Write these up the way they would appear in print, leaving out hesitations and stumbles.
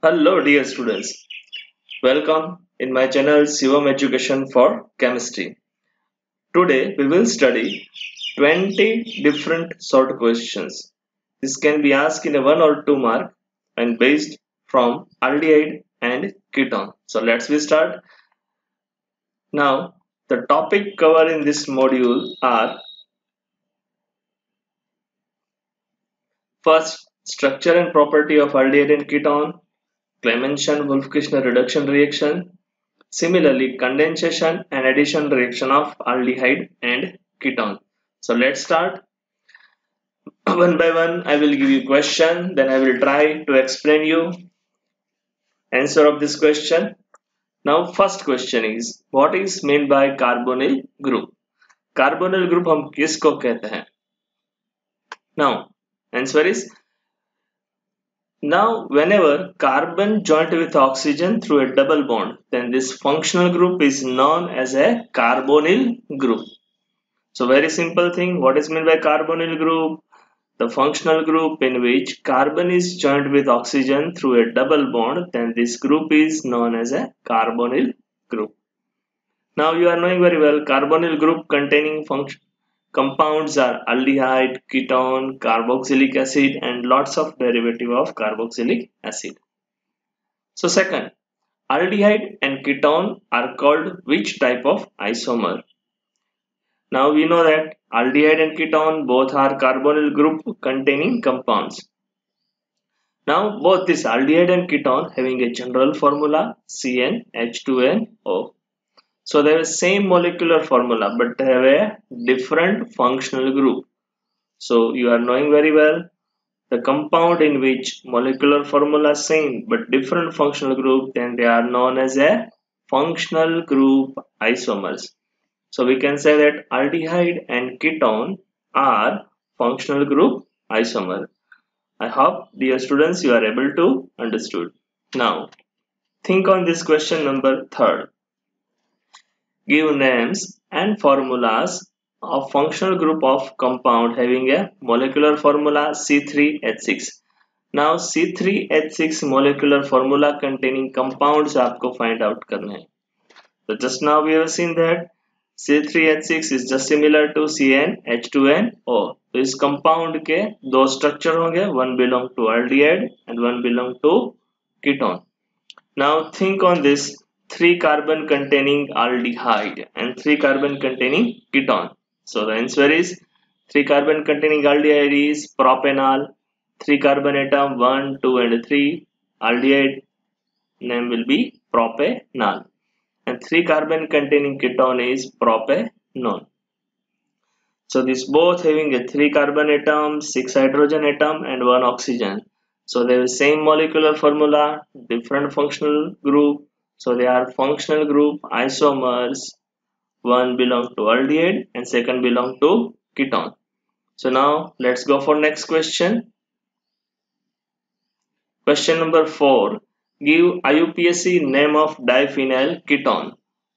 Hello dear students, welcome in my channel Shivam Education for Chemistry. Today we will study 20 different sort questions. This can be asked in a 1 or 2 mark and based from aldehyde and ketone. So let's we start. Now the topic covered in this module are first structure and property of aldehyde and ketone, Clemmensen-Wolff-Kishner reduction reaction, similarly, condensation and addition reaction of aldehyde and ketone. So let's start. One by one, I will give you question, then I will try to explain you answer of this question. Now, first question is, what is meant by carbonyl group? Carbonyl group हम किसको कहते हैं? Now, answer is now whenever carbon joined with oxygen through a double bond, then this functional group is known as a carbonyl group. So very simple thing, what is meant by carbonyl group? The functional group in which carbon is joined with oxygen through a double bond, then this group is known as a carbonyl group. Now you are knowing very well, carbonyl group containing compounds are aldehyde, ketone, carboxylic acid and lots of derivative of carboxylic acid. So second, aldehyde and ketone are called which type of isomer? Now we know that aldehyde and ketone both are carbonyl group containing compounds. Now both this aldehyde and ketone having a general formula CnH2nO. So they have same molecular formula but they have a different functional group. So you are knowing very well the compound in which molecular formula same but different functional group, then they are known as a functional group isomers. So we can say that aldehyde and ketone are functional group isomer. I hope dear students you are able to understood. Now think on this question number 3rd. Give names and formulas of functional group of compound having a molecular formula C3H6. Now C3H6 molecular formula containing compounds आपको find out करने हैं. So just now we have seen that C3H6 is just similar to CnH2nO. तो इस compound के दो structure होंगे, one belong to aldehyde and one belong to ketone. Now think on this 3 carbon containing aldehyde and 3 carbon containing ketone. So the answer is 3 carbon containing aldehyde is propanol, 3 carbon atom 1, 2 and 3. Aldehyde name will be propanol. And 3 carbon containing ketone is propanone. So these both having a 3 carbon atom, 6 hydrogen atom and 1 oxygen. So they have same molecular formula, different functional group. So they are functional group isomers. One belong to aldehyde and second belong to ketone. So now let's go for next question. Question number 4. Give IUPAC name of diphenyl ketone.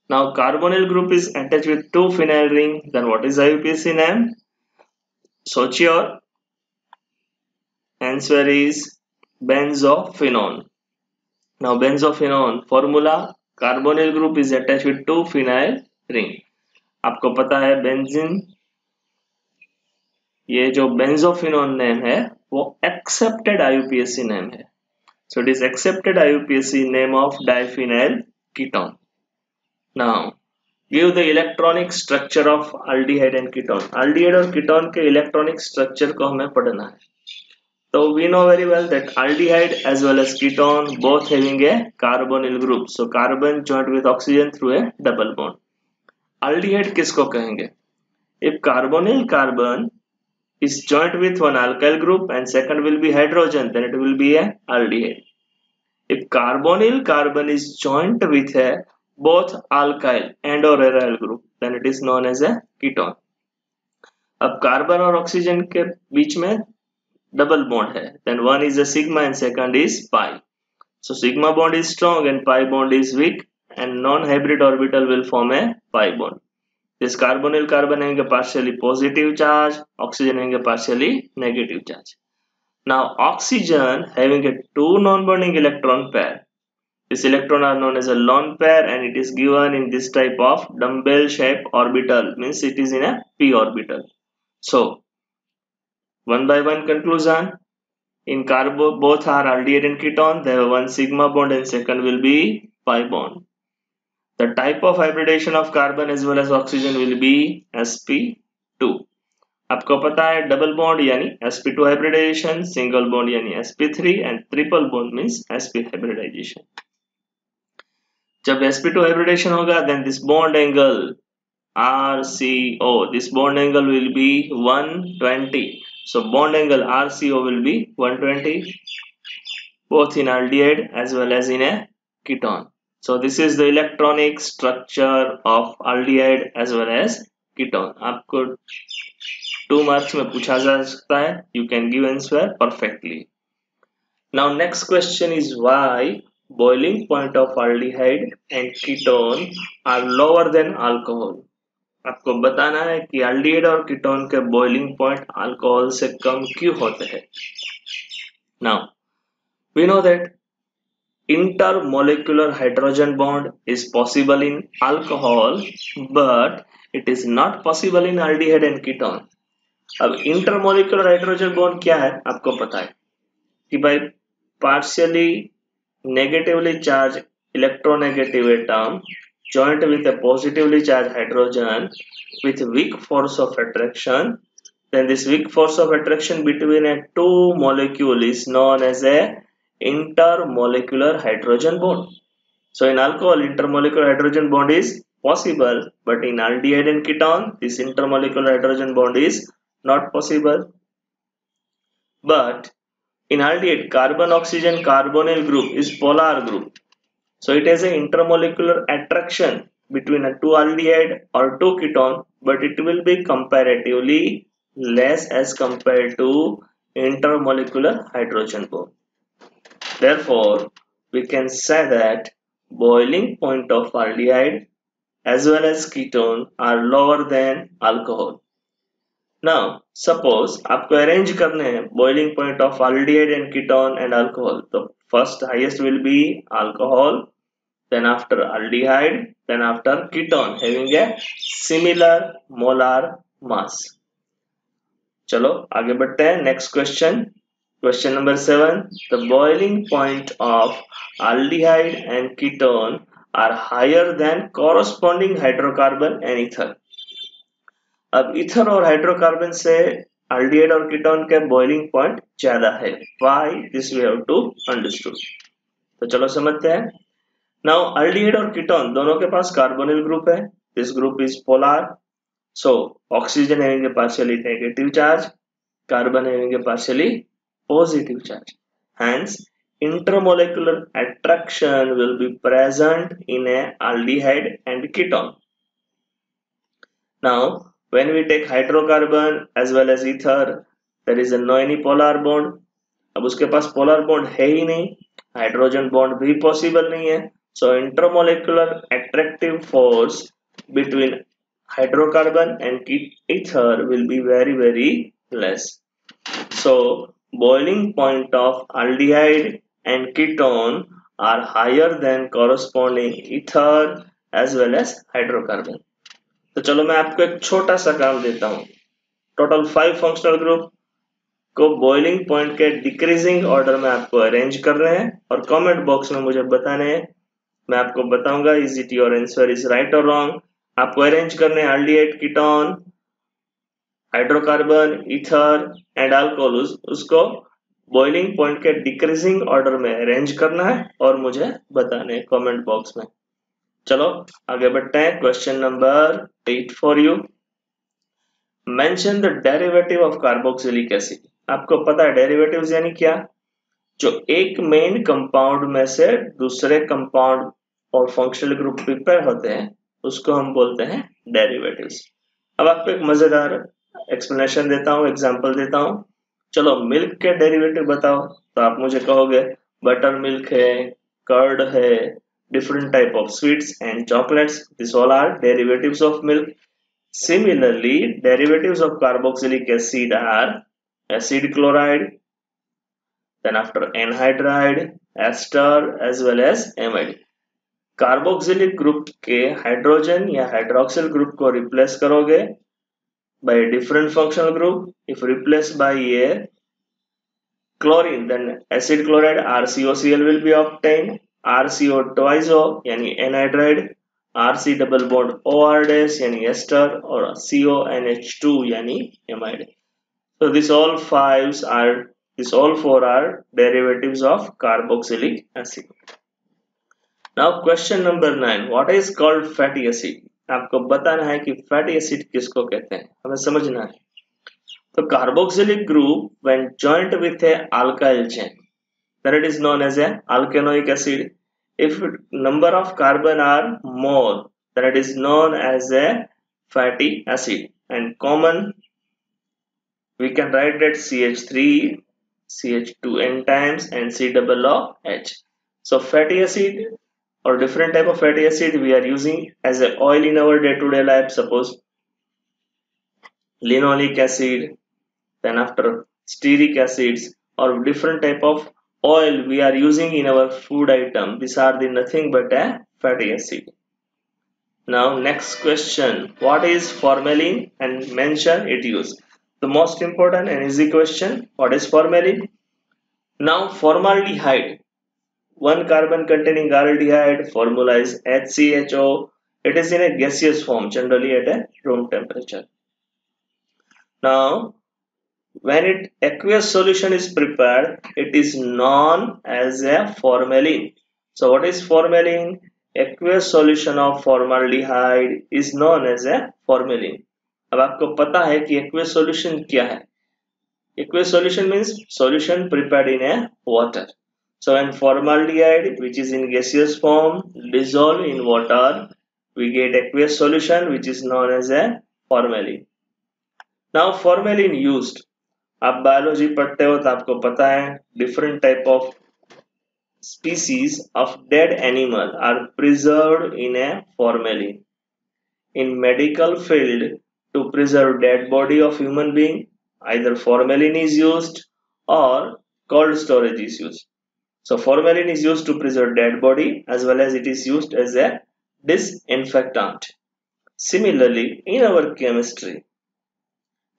Now carbonyl group is attached with 2 phenyl ring. Then what is IUPAC name? Search your answer is benzophenone. Now benzophenone formula carbonyl group is attached with 2 phenyl ring. आपको पता है benzene, ये जो benzophenone name है वो accepted IUPAC name है. So it is accepted IUPAC name of diphenyl ketone. Now give the electronic structure of aldehyde and ketone. Aldehyde और ketone के electronic structure को हमें पढ़ना है. So we know very well that aldehyde as well as ketone both having a carbonyl group. So carbon joined with oxygen through a double bond. Aldehyde किसको कहेंगे? If carbonyl carbon is joined with one alkyl group and second will be hydrogen, then it will be a aldehyde. If carbonyl carbon is joined with a both alkyl and or aryl group, then it is known as a ketone. अब carbon और oxygen के बीच में double bond है, then one is a sigma and second is pi. So sigma bond is strong and pi bond is weak and non-hybrid orbital will form a pi bond. This carbonyl carbon having a partially positive charge, oxygen having a partially negative charge. Now oxygen having a two non-bonding electron pair. This electron are known as a lone pair and it is given in this type of dumbbell shape orbital, means it is in a p orbital. So one by one conclusion, in carbo both are aldehyde and ketone, they have one sigma bond and second will be pi bond. The type of hybridization of carbon as well as oxygen will be sp2. आपको पता है double bond यानी sp2 hybridization, single bond यानी sp3 and triple bond means sp hybridization. जब sp2 hybridization होगा then this bond angle RCO, this bond angle will be 120. So bond angle RCO will be 120 both in aldehyde as well as in a ketone. So this is the electronic structure of aldehyde as well as ketone. आपको 2 marks में पूछा जा सकता है. You can give answer perfectly. Now next question is why boiling point of aldehyde and ketone are lower than alcohol. आपको बताना है कि aldehyde और ketone के boiling point alcohol से कम क्यों होते हैं. Now we know that intermolecular hydrogen bond is possible in alcohol but it is not possible in aldehyde and ketone. अब इंटरमोलिकुलर हाइड्रोजन बॉन्ड क्या है आपको पता है कि भाई partially negatively charge electronegative atom joined with a positively charged hydrogen with weak force of attraction, then this weak force of attraction between a two molecule is known as a intermolecular hydrogen bond. So in alcohol intermolecular hydrogen bond is possible, but in aldehyde and ketone this intermolecular hydrogen bond is not possible. But in aldehyde carbon oxygen carbonyl group is polar group, so it has an intermolecular attraction between a two aldehyde or two ketone, but it will be comparatively less as compared to intermolecular hydrogen bond. Therefore we can say that boiling point of aldehyde as well as ketone are lower than alcohol. Now suppose आपको arrange करने हैं boiling point of aldehyde and ketone and alcohol. So first highest will be alcohol, then after aldehyde, then after ketone having a similar molar mass. चलो आगे बढ़ते हैं. Next question. Question number 7. The boiling point of aldehyde and ketone are higher than corresponding hydrocarbon and ether. अब ether और hydrocarbon से aldehyde और ketone के boiling point ज्यादा है. Why? This we have to understood. तो चलो समझते हैं. Now aldehyde और कीटोन दोनों के पास कार्बोनिल ग्रुप है. This group is polar. So oxygen having a partially negative charge, carbon having a partially positive charge. Hence intermolecular attraction will be present in a aldehyde and ketone. Now when we take hydrocarbon as well as ether, there is a no any polar bond. अब उसके पास polar bond है ही नहीं, hydrogen bond भी possible नहीं है. So intermolecular attractive force between hydrocarbon and ether will be very less. So boiling point of aldehyde and ketone are higher than corresponding ether as well as hydrocarbon. तो चलो मैं आपको एक छोटा सा काम देता हूं. टोटल 5 फंक्शनल ग्रुप को बॉइलिंग पॉइंट के डिक्रीजिंग ऑर्डर में आपको अरेंज कर रहे हैं और कमेंट बॉक्स में मुझे बताने हैं. मैं आपको बताऊंगा is it your answer is right और रॉन्ग. आपको अरेंज करने हैं aldehyde, ketone, hydrocarbon, ether and alcohol. उसको बॉइलिंग पॉइंट के डिक्रीजिंग ऑर्डर में अरेंज करना है और मुझे बताने हैं कमेंट बॉक्स में. चलो आगे बढ़ते हैं. Question number 8 for you. Mention the derivative of carboxylic acid. आपको पता है डेरिवेटिव्स यानी क्या? जो एक मेन कंपाउंड में से दूसरे कंपाउंड और फंक्शनल ग्रुप प्रिपेयर होते हैं उसको हम बोलते हैं डेरिवेटिव्स. अब आपको एक मजेदार एक्सप्लेनेशन देता हूं, एग्जांपल देता हूं. चलो मिल्क के डेरिवेटिव बताओ. तो आप मुझे कहोगे बटर मिल्क है, कर्ड है, different type of sweets and chocolates. These all are derivatives of milk. Similarly, derivatives of carboxylic acid are acid chloride, then after anhydride, ester as well as amide. Carboxylic group के hydrogen या hydroxyl group को replace करोगे by a different functional group. If replaced by a chlorine, then acid chloride RCOCl will be obtained. RCO twice O यानी anhydride, RC double bond OR dash यानी ester और CONH2 यानी amide. So these all four are derivatives of carboxylic acid. Now question number 9. What is called fatty acid? आपको बताना है कि fatty acid किसको कहते हैं, हमें समझना है. तो carboxylic group when joined with a alkyl chain, then it is known as a alkanoic acid. If number of carbon are more, then it is known as a fatty acid. And common, we can write that CH3, CH2N times and COOH. So fatty acid or different type of fatty acid we are using as a oil in our day-to-day life. Suppose linoleic acid, then after stearic acids or different type of oil we are using in our food item. These are the nothing but a fatty acid. Now next question, what is formalin and mention its use? The most important and easy question, what is formalin? Now formaldehyde, one carbon containing aldehyde, formula is HCHO. It is in a gaseous form, generally at a room temperature. Now when aqueous solution is prepared, it is known as a formalin. So what is formalin? Aqueous solution of formaldehyde is known as a formalin. अब आपको पता है कि aqueous solution क्या है. Aqueous solution means solution prepared in a water. So when formaldehyde, which is in gaseous form, dissolve in water, we get aqueous solution which is known as a formalin. Now formalin used, आप biology पढ़ते हो तो आपको पता है different type of species of dead animal are preserved in a formalin. In medical field, to preserve dead body of human being, either formalin is used or cold storage is used. So formalin is used to preserve dead body as well as it is used as a disinfectant. Similarly, in our chemistry,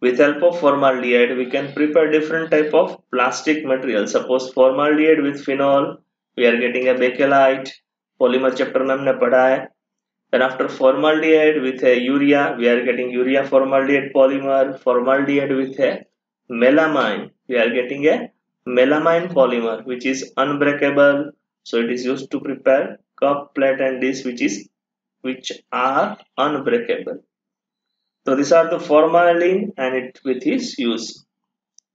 with help of formaldehyde, we can prepare different type of plastic material. Suppose formaldehyde with phenol, we are getting a bakelite. Polymer chapter में हमने पढ़ा है. Then after formaldehyde with a urea, we are getting urea formaldehyde polymer. Formaldehyde with a melamine, we are getting a melamine polymer which is unbreakable. So it is used to prepare cup, plate and dish which are unbreakable. So these are the formalin and it with its use.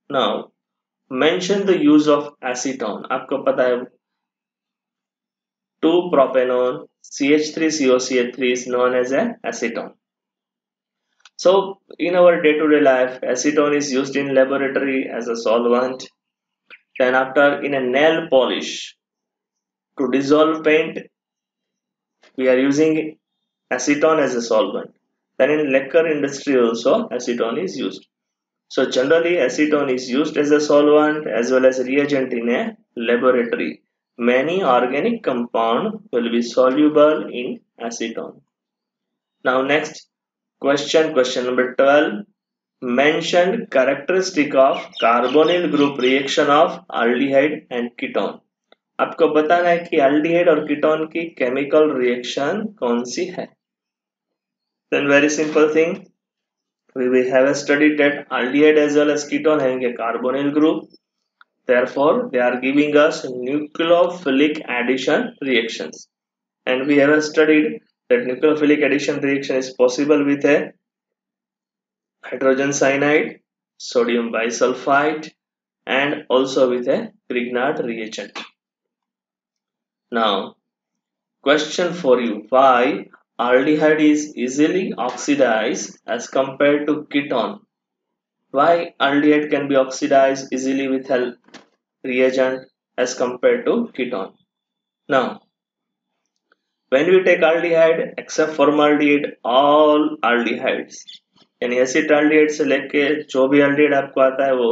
Now mention the use of acetone. आपको पता है 2-propanone CH3COCH3 is known as an acetone. So in our day-to-day life, acetone is used in laboratory as a solvant. Then after in a nail polish to dissolve paint, we are using acetone as a solvent. Then in lacquer industry also acetone is used. So generally acetone is used as a solvent as well as reagent in a laboratory. Many organic compounds will be soluble in acetone. Now next question number 12. Mention characteristic of carbonyl group reaction of aldehyde and ketone. आपको बताना है कि aldehyde और ketone की chemical reaction कौन सी है. Then very simple thing, we have studied that aldehyde as well as ketone having a carbonyl group. Therefore, they are giving us nucleophilic addition reactions. And we have studied that nucleophilic addition reaction is possible with a hydrogen cyanide, sodium bisulfite, and also with a Grignard reagent. Now, question for you, why aldehyde is easily oxidized as compared to ketone? Why aldehyde can be oxidized easily with a reagent as compared to ketone? Now, when we take aldehyde, except formaldehyde, all aldehydes यानी acetaldehyde से लेके जो भी aldehyde आपको आता है वो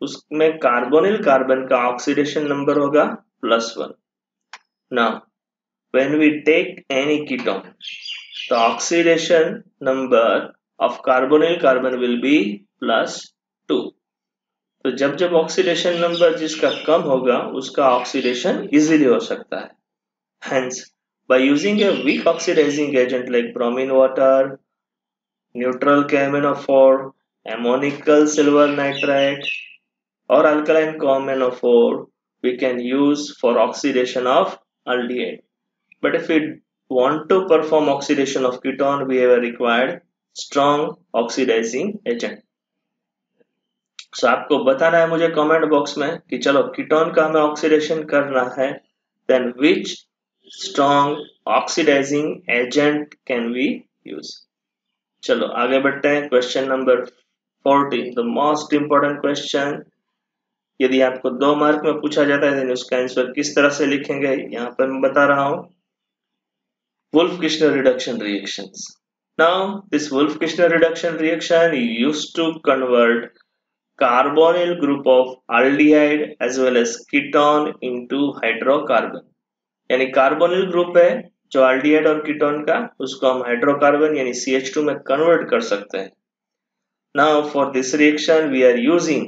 उसमें कार्बोनिल कार्बन का ऑक्सीडेशन नंबर होगा +1. Now when we take any ketone, the oxidation number of carbonyl carbon will be +2. तो जब ऑक्सीडेशन नंबर जिसका कम होगा उसका ऑक्सीडेशन इजीली हो सकता है. Hence, by using a weak oxidizing agent like bromine water, neutral KMnO4, ammonical silver nitrate, or alkaline COMnO4, we can use for oxidation of aldehyde. But if we want to perform oxidation of ketone, we have required strong oxidizing agent. So आपको बताना है मुझे comment box में कि चलो ketone का हमें oxidation करना है, then which strong oxidizing agent can we use? चलो आगे बढ़ते हैं. Question number 14, the most important question. यदि आपको 2 मार्क में पूछा जाता है तो उसका आंसर किस तरह से लिखेंगे यहाँ पर मैं बता रहा हूँ. Wolff-Kishner reduction reactions. Now this Wolff-Kishner reduction reaction used to convert carbonyl group of aldehyde as well as ketone into hydrocarbon. यानी कार्बोनिल ग्रुप है जो aldehyde और कीटोन का, उसको हम हाइड्रोकार्बन यानी CH2 में कन्वर्ट कर सकते हैं. Now for this reaction we are using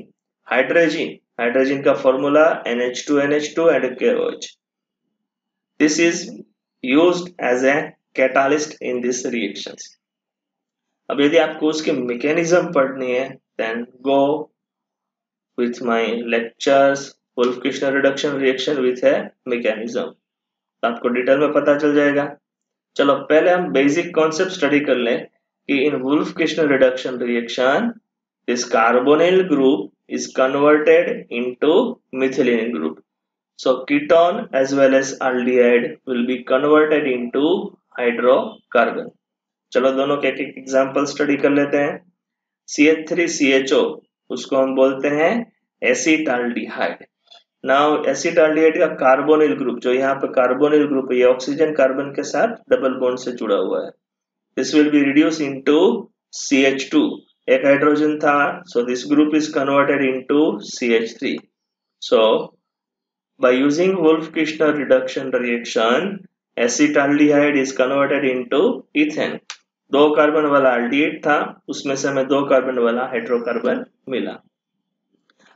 hydrogen. Hydrogen का formula NH2NH2 and KOH. This is used as a catalyst in these reactions. अब यदि आपको उसके मैकेनिज्म पढ़नी है then go with my lectures Wolff-Kishner reduction reaction with a mechanism. तो आपको detail में पता चल जाएगा. चलो पहले हम बेसिक कॉन्सेप्ट स्टडी कर लें कि in Wolff-Kishner reduction reaction this carbonyl group is converted into methylene group. So ketone as well as aldehyde will be converted into hydrocarbon. चलो दोनों के एक एग्जांपल स्टडी कर लेते हैं. CH3CHO उसको हम बोलते हैं एसिटाल्डिहाइड. नाउ एसिटाल्डिहाइड का कार्बोनिल ग्रुप जो यहाँ पे कार्बोनिल ग्रुप है ये ऑक्सीजन कार्बन के साथ डबल बॉन्ड से जुड़ा हुआ है. This will be reduce into CH2. एक हाइड्रोजन था, so this group is converted into CH3. So by using Wolff-Kishner reduction reaction, acetaldehyde is converted into ethane. 2 carbon वाला aldehyde था, उसमें से हमें 2 कार्बन वाला हाइड्रोकार्बन मिला.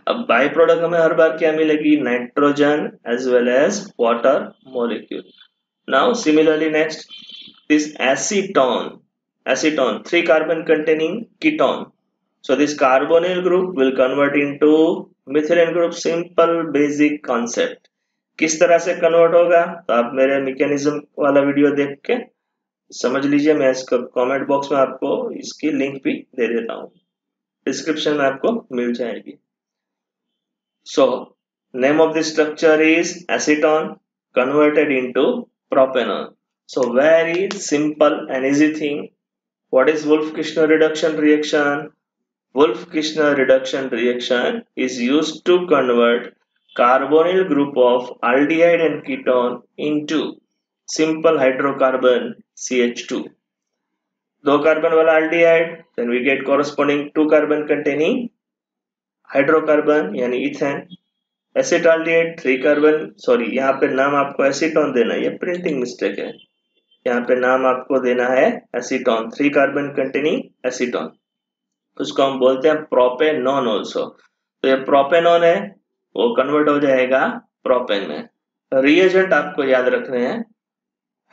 अब बाय प्रोडक्ट हमें हर बार क्या मिलेगी? Nitrogen as well as water molecule. Now similarly next, this acetone 3 carbon containing ketone. So this carbonyl group will convert into methylene group. Simple basic concept. किस तरह से कन्वर्ट होगा तो आप मेरे मैकेनिज्म वाला वीडियो देख के समझ लीजिए. मैं इसका कमेंट बॉक्स में आपको इसकी लिंक भी दे देता हूँ, डिस्क्रिप्शन में आपको मिल जाएगी. So name of this structure is acetone converted into propanol. So very simple and easy thing. What is Wolff-Kishner reduction reaction? Wolff-Kishner reduction reaction is used to convert carbonyl group of aldehyde and ketone into simple hydrocarbon CH2. 2 carbon वाला aldehyde, then we get corresponding 2 carbon containing hydrocarbon यानी ethane. acetaldehyde 3 carbon, sorry यहाँ पे नाम आपको acetone देना है, ये printing mistake है. यहाँ पे नाम आपको देना है एसीटोन. 3 carbon containing एसीटोन, उसको हम बोलते हैं प्रोपेनॉन ऑल्सो. तो ये प्रोपेनॉन है वो कन्वर्ट हो जाएगा प्रोपेन में. रिएजेंट आपको याद रखने हैं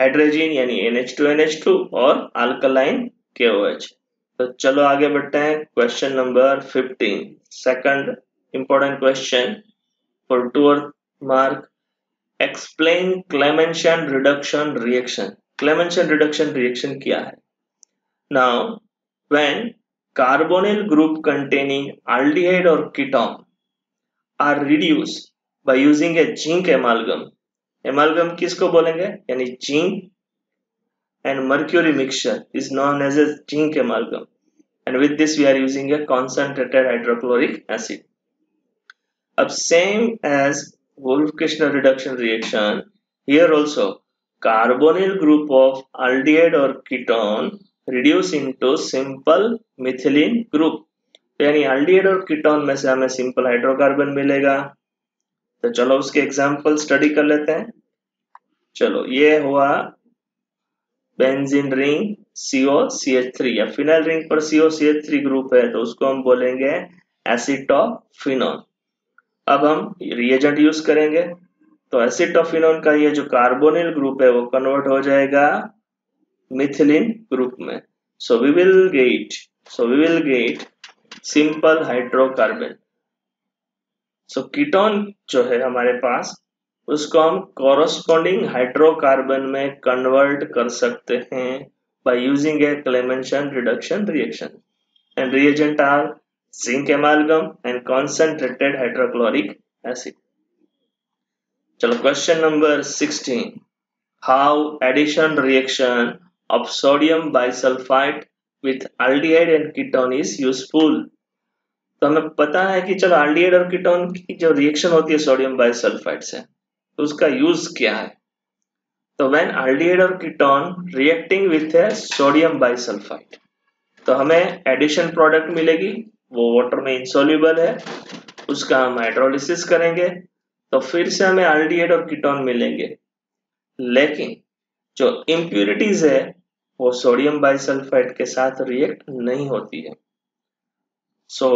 हाइड्रोजन यानी NH2NH2 और अल्कलाइन KOH. तो चलो आगे बढ़ते हैं. Question number 15, second important question for 2 mark. Explain Clemmensen reduction reaction. Clemmensen reduction reaction क्या है? Now when carbonyl group containing aldehyde or ketone are reduced by using a zinc amalgam. Amalgam किसको बोलेंगे? यानी zinc and mercury mixture is known as a zinc amalgam. And with this we are using a concentrated hydrochloric acid. अब same as Wolff-Kishner reduction reaction, here also carbonyl group of aldehyde or ketone reduce into simple methylene group. तो यानी aldehyde और ketone में से हमें simple hydrocarbon मिलेगा। तो चलो उसके एग्जांपल स्टडी कर लेते हैं। चलो ये हुआ बेंजीन रिंग COCH3 या फिनाइल रिंग पर COCH3 ग्रुप है तो उसको हम बोलेंगे एसिटोफिनोन। अब हम रिएजेंट यूज करेंगे तो एसिटोफिनोन का ये जो कार्बोनिल ग्रुप है वो कन्वर्ट हो जाएगा मिथिलीन ग्रुप में। So we will get simple hydrocarbon. So ketone जो है हमारे पास उसको हम कॉरस्पॉन्डिंग हाइड्रोकार्बन में कन्वर्ट कर सकते हैं by using a Clemmensen reduction reaction and reagent are zinc amalgam and concentrated hydrochloric acid. चलो question number 16, how addition reaction of sodium bisulfite with aldehyde and ketone is useful। तो हमें पता है कि चलो aldehyde और ketone की जो रिएक्शन होती है सोडियम बाइसल्फाइड से तो उसका यूज क्या है। तो व्हेन एल्डिहाइड और ketone reacting with sodium bisulphide तो हमें एडिशन प्रोडक्ट मिलेगी, वो वाटर में इंसॉल्युबल है, उसका हम हाइड्रोलिसिस करेंगे तो फिर से हमें एल्डिहाइड और कीटोन मिलेंगे, लेकिन जो इम्प्यूरिटीज है वो सोडियम बाइसल्फाइड के साथ रिएक्ट नहीं होती है। So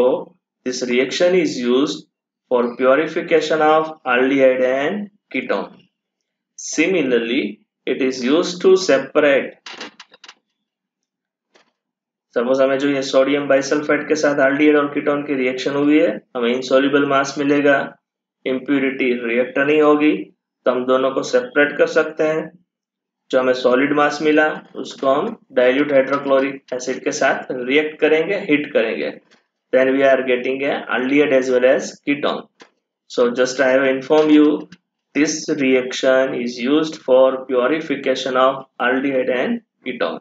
this reaction is used for purification of aldehyde and ketone. Similarly, it is used to separate। Suppose हमें जो ये सोडियम बाइसल्फाइड के साथ एल्डिहाइड और कीटोन की रिएक्शन हुई है, हमें इनसॉल्युबल मास मिलेगा, इम्प्यूरिटी रिएक्ट नहीं होगी, तो हम दोनों को सेपरेट कर सकते हैं। जो हमें सॉलिड मास मिला उसको हम डाइल्यूट हाइड्रोक्लोरिक एसिड के साथ रिएक्ट करेंगे, हीट करेंगे, then we are getting a aldehyde as well as ketone. So just I have inform you this reaction is used for purification of aldehyde and ketone।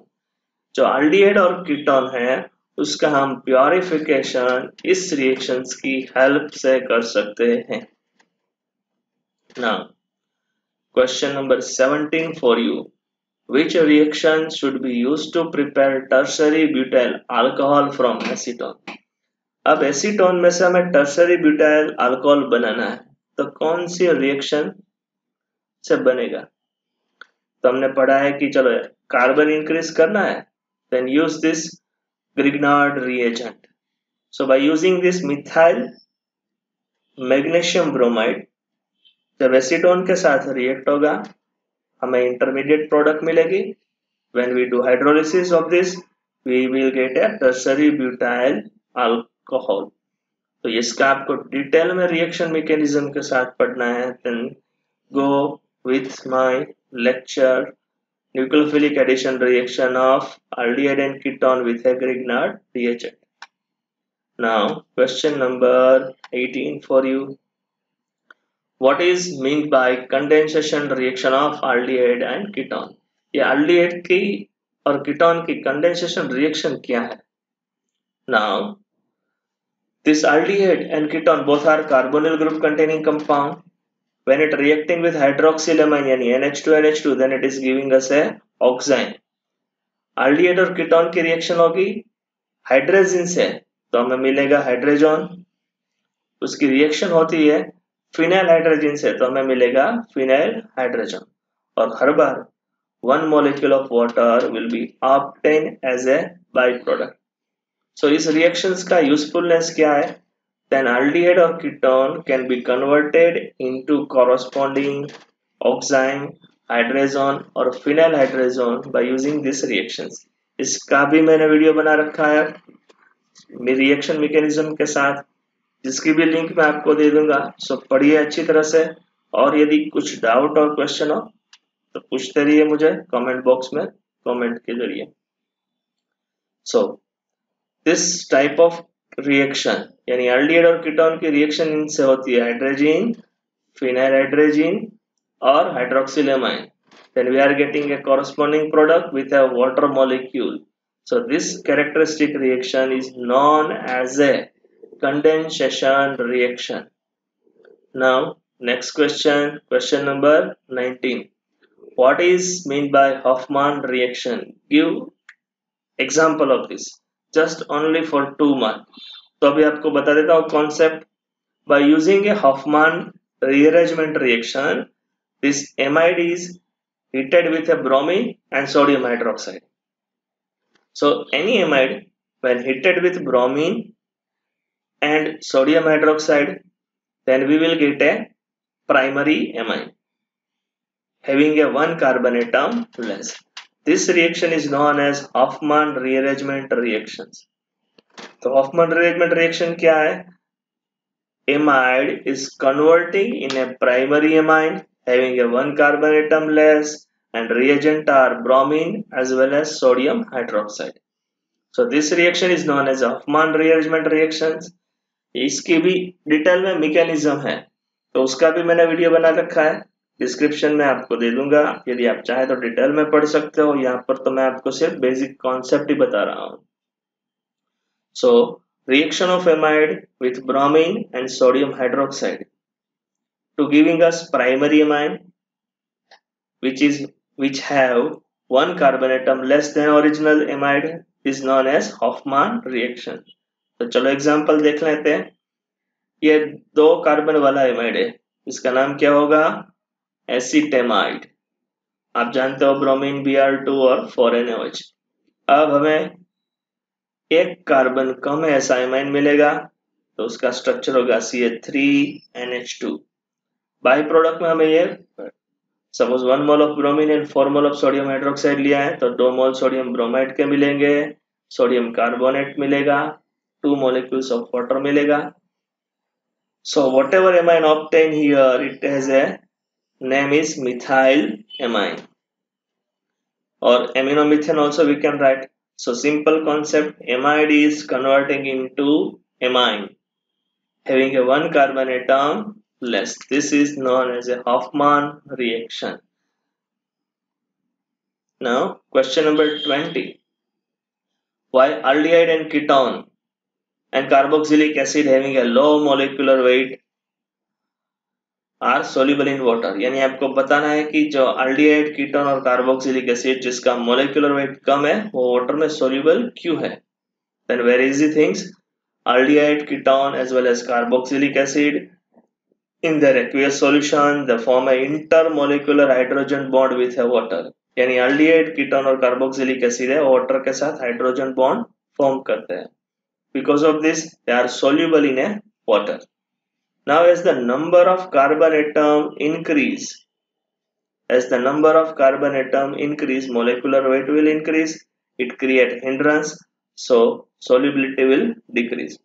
जो aldehyde और ketone है उसका हम purification इस reactions की help से कर सकते हैं। Now question number 17 for you, which reaction should be used to prepare tertiary butyl alcohol from acetone। अब एसीटोन में से हमें टर्सरी ब्यूटाइल अल्कोहल बनाना है तो कौन सी रिएक्शन से बनेगा। तो हमने पढ़ा है कि चलो कार्बन इंक्रीज करना है, then use this Grignard reagent. So by using this methyl magnesium bromide जब एसीटोन के साथ रिएक्ट होगा हमें इंटरमीडिएट प्रोडक्ट मिलेगी। When we do hydrolysis of this we will get a tertiary butyl alcohol. तो इसका आपको डिटेल में रिएक्शन मैकेनिज्म के साथ पढ़ना है, then go with my lecture nucleophilic addition reaction of aldehyde and ketone with a Grignard reagent। Now question number 18 for you, what is meant by condensation reaction of aldehyde and ketone। ये aldehyde की और ketone की condensation reaction क्या है। Now this aldehyde and ketone both are carbonyl group containing compound। When it reacting with hydroxylamine यानी NH2NH2 then it is giving us a oxime। aldehyde और ketone की reaction होगी hydrogen से तो हमें मिलेगा हाइड्रोजन, उसकी रिएक्शन होती है फिनाइल हाइड्रोजन से तो हमें मिलेगा फिनाइल हाइड्रोजन, और हर बार 1 molecule of water will be obtained as a byproduct। So इस रिएक्शंस का यूजफुलनेस क्या है, then aldehyde or ketone can be converted into corresponding oxime, hydrazone और phenyl hydrazone by using these reactions। इसका भी मैंने video बना रखा है मेरी रिएक्शन मैकेनिज्म के साथ, जिसकी भी लिंक मैं आपको दे दूंगा। सो पढ़िए अच्छी तरह से, और यदि कुछ डाउट और क्वेश्चन हो तो पूछते रहिए मुझे कमेंट बॉक्स में कमेंट के जरिए। So this type of reaction यानी एल्डिहाइड और कीटोन की रिएक्शन इनसे होती है हाइड्रोजन, फिनाइल हाइड्रोजन और हाइड्रोक्सिलेमाइन, then we are getting a corresponding product with a water molecule। So this characteristic reaction is known as a condensation reaction। Now next question, question number 19, what is meant by Hoffman reaction। Give example of this just only for 2 marks। तो अभी आपको बता देता हूँ concept. By using a Hofmann rearrangement reaction, this amide is heated with a bromine and sodium hydroxide. So any amide when heated with bromine and sodium hydroxide, then we will get a primary amine having a one carbon atom less. This reaction is known as Hofmann rearrangement reactions. तो Hofmann rearrangement reaction क्या है? Amide is converting in a primary amine having a one carbon atom less, and reagent are bromine as well as sodium hydroxide. So this reaction is known as Hofmann rearrangement reactions. इसकी भी detail में mechanism है, तो उसका भी मैंने video बना रखा है, डिस्क्रिप्शन में आपको दे दूंगा. यदि आप चाहे तो डिटेल में पढ़ सकते हो. यहाँ पर तो मैं आपको सिर्फ बेसिक कॉन्सेप्ट ही बता रहा हूँ. So reaction of amide with bromine and sodium hydroxide to giving us primary amine which have one carbon atom less than original amide is known as Hofmann reaction. तो चलो एग्जांपल देख लेते हैं. ये 2 carbon वाला एमाइड है, इसका नाम क्या होगा? एसीटेमाइड. आप जानते हो ब्रोमीन Br2 और 4NaOH. अब हमें एक कार्बन कम ऐसा एमाइन मिलेगा, तो उसका स्ट्रक्चर होगा CH3NH2. बाई प्रोडक्ट में हमें ये suppose 1 mole of bromine and 4 mole of sodium hydroxide लिया है, तो 2 मोल सोडियम ब्रोमाइड के मिलेंगे, सोडियम कार्बोनेट मिलेगा, 2 molecules of water मिलेगा. So whatever amine obtained here, it has a name is methyl amine, or aminomethane also we can write. So simple concept, amide is converting into amine having a one carbon atom less. This is known as a Hofmann reaction. Now question number 20. Why aldehyde and ketone and carboxylic acid having a low molecular weight are soluble in water? यानी आपको बताना है कि जो aldehyde, ketone और carboxylic acid जिसका molecular weight कम है वो वाटर में सोल्यूबल क्यों है? Then very easy things, aldehyde, ketone as well as carboxylic acid in their aqueous solution they form a intermolecular hydrogen bond with a water. यानी aldehyde, ketone और carboxylic acid है water के साथ hydrogen bond form करते हैं. Because of this they are soluble in a water. Now as the number of carbon atom increase, molecular weight will increase, it create hindrance, so solubility will decrease.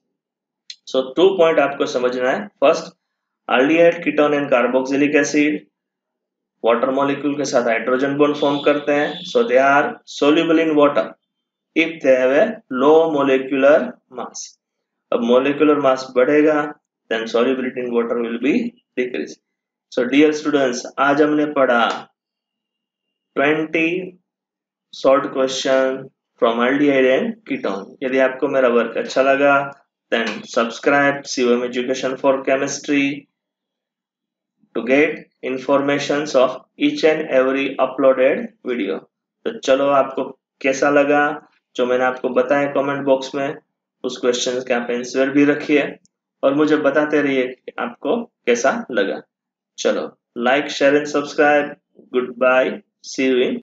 So 2 point आपको समझना है. First, aldehyde, ketone and carboxylic acid water molecule के साथ hydrogen bond form करते हैं, so they are soluble in water if they have a low molecular mass. अब molecular mass बढ़ेगा, then solubility in water will be decreased. So dear students, आज हमने पढ़ा 20 short question from aldehyde and ketone. यदि आपको मेरा work अच्छा लगा then subscribe COM Education for Chemistry to get informations of each and every uploaded video. तो चलो आपको कैसा लगा जो मैंने आपको बताया कमेंट बॉक्स में, उस क्वेश्चन के आप आंसर भी रखिए और मुझे बताते रहिए कि आपको कैसा लगा. चलो, like, share and subscribe. Goodbye, see you in